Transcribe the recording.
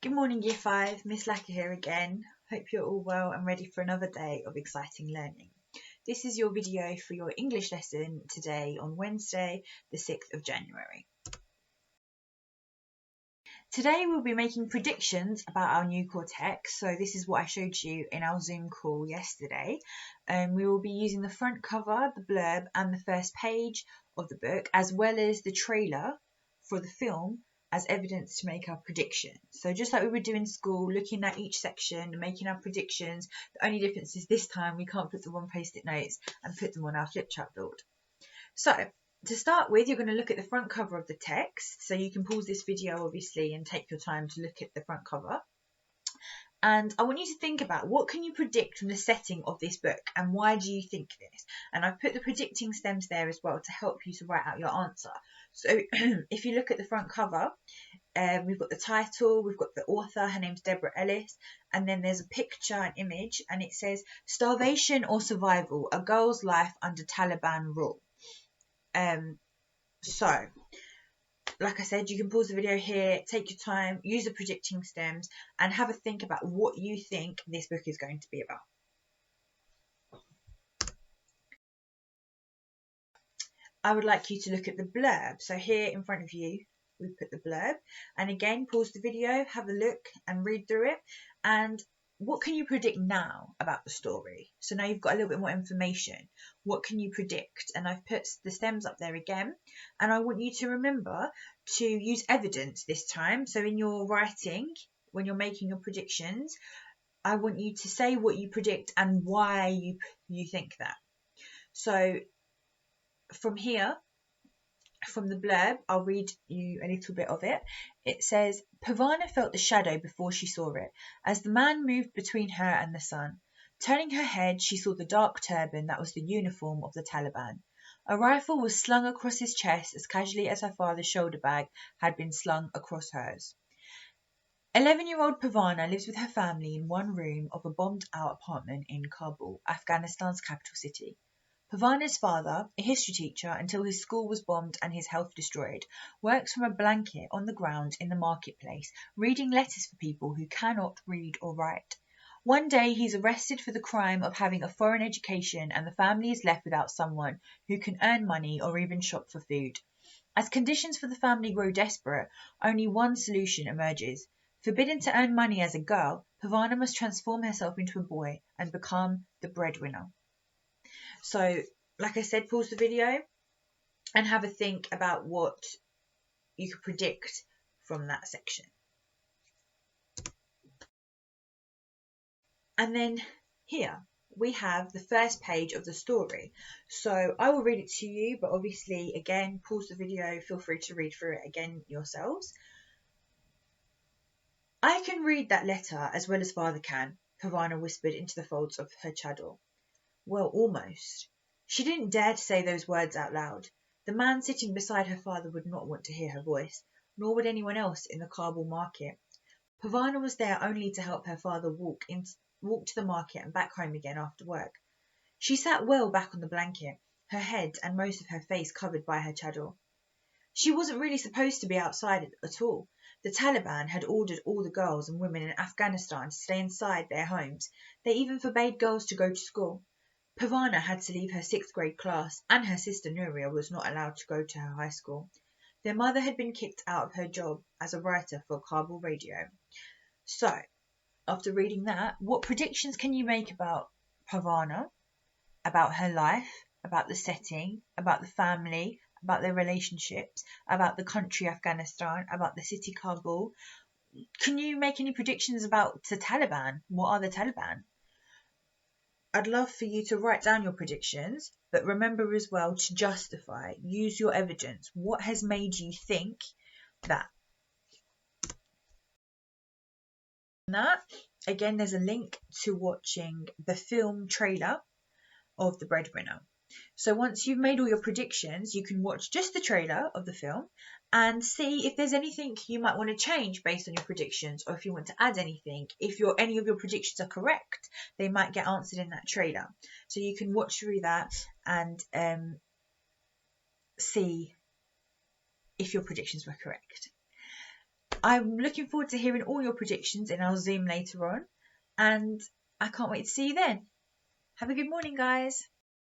Good morning, Year 5. Miss Lakha here again. Hope you're all well and ready for another day of exciting learning. This is your video for your English lesson today on Wednesday, the 6th of January. Today we'll be making predictions about our new core text. So this is what I showed you in our Zoom call yesterday. We will be using the front cover, the blurb and the first page of the book, as well as the trailer for the film as evidence to make our predictions. So just like we would do in school, looking at each section and making our predictions, the only difference is this time we can't put them on post-it notes and put them on our flip chart board. So to start with, you're going to look at the front cover of the text. So you can pause this video obviously and take your time to look at the front cover. And I want you to think about what can you predict from the setting of this book and why do you think this? And I've put the predicting stems there as well to help you to write out your answer. So if you look at the front cover, we've got the title, we've got the author, her name's Deborah Ellis, and then there's a picture, an image, and it says, "Starvation or Survival, a Girl's Life Under Taliban Rule." So, like I said, you can pause the video here, take your time, use the predicting stems, and have a think about what you think this book is going to be about. I would like you to look at the blurb. So here in front of you, we've put the blurb. And again, pause the video, have a look and read through it. And what can you predict now about the story? So now you've got a little bit more information. What can you predict? And I've put the stems up there again. And I want you to remember to use evidence this time. So in your writing, when you're making your predictions, I want you to say what you predict and why you think that. So from here, from the blurb, I'll read you a little bit of it. It says, "Pavana felt the shadow before she saw it, as the man moved between her and the sun. Turning her head, she saw the dark turban that was the uniform of the Taliban. A rifle was slung across his chest as casually as her father's shoulder bag had been slung across hers. 11-year-old Pavana lives with her family in one room of a bombed-out apartment in Kabul, Afghanistan's capital city. Pavana's father, a history teacher until his school was bombed and his health destroyed, works from a blanket on the ground in the marketplace, reading letters for people who cannot read or write. One day he's arrested for the crime of having a foreign education and the family is left without someone who can earn money or even shop for food. As conditions for the family grow desperate, only one solution emerges. Forbidden to earn money as a girl, Pavana must transform herself into a boy and become the breadwinner." So, like I said, pause the video and have a think about what you could predict from that section. And then here we have the first page of the story. So I will read it to you, but obviously, again, pause the video, feel free to read through it again yourselves. "I can read that letter as well as father can," Pavana whispered into the folds of her chador. Well, almost. She didn't dare to say those words out loud. The man sitting beside her father would not want to hear her voice, nor would anyone else in the Kabul market. Pavana was there only to help her father walk to the market and back home again after work. She sat well back on the blanket, her head and most of her face covered by her chador. She wasn't really supposed to be outside at all. The Taliban had ordered all the girls and women in Afghanistan to stay inside their homes. They even forbade girls to go to school. Pavana had to leave her 6th grade class, and her sister Nuria was not allowed to go to her high school. Their mother had been kicked out of her job as a writer for Kabul radio. So, after reading that, what predictions can you make about Pavana, about her life, about the setting, about the family, about their relationships, about the country Afghanistan, about the city Kabul? Can you make any predictions about the Taliban? What are the Taliban? I'd love for you to write down your predictions, but remember as well to justify, use your evidence. What has made you think that? Again, there's a link to watching the film trailer of The Breadwinner. So once you've made all your predictions, you can watch just the trailer of the film and see if there's anything you might want to change based on your predictions, or if you want to add anything. If any of your predictions are correct, they might get answered in that trailer. So you can watch through that and see if your predictions were correct. I'm looking forward to hearing all your predictions in our Zoom later on, and I can't wait to see you then. Have a good morning, guys.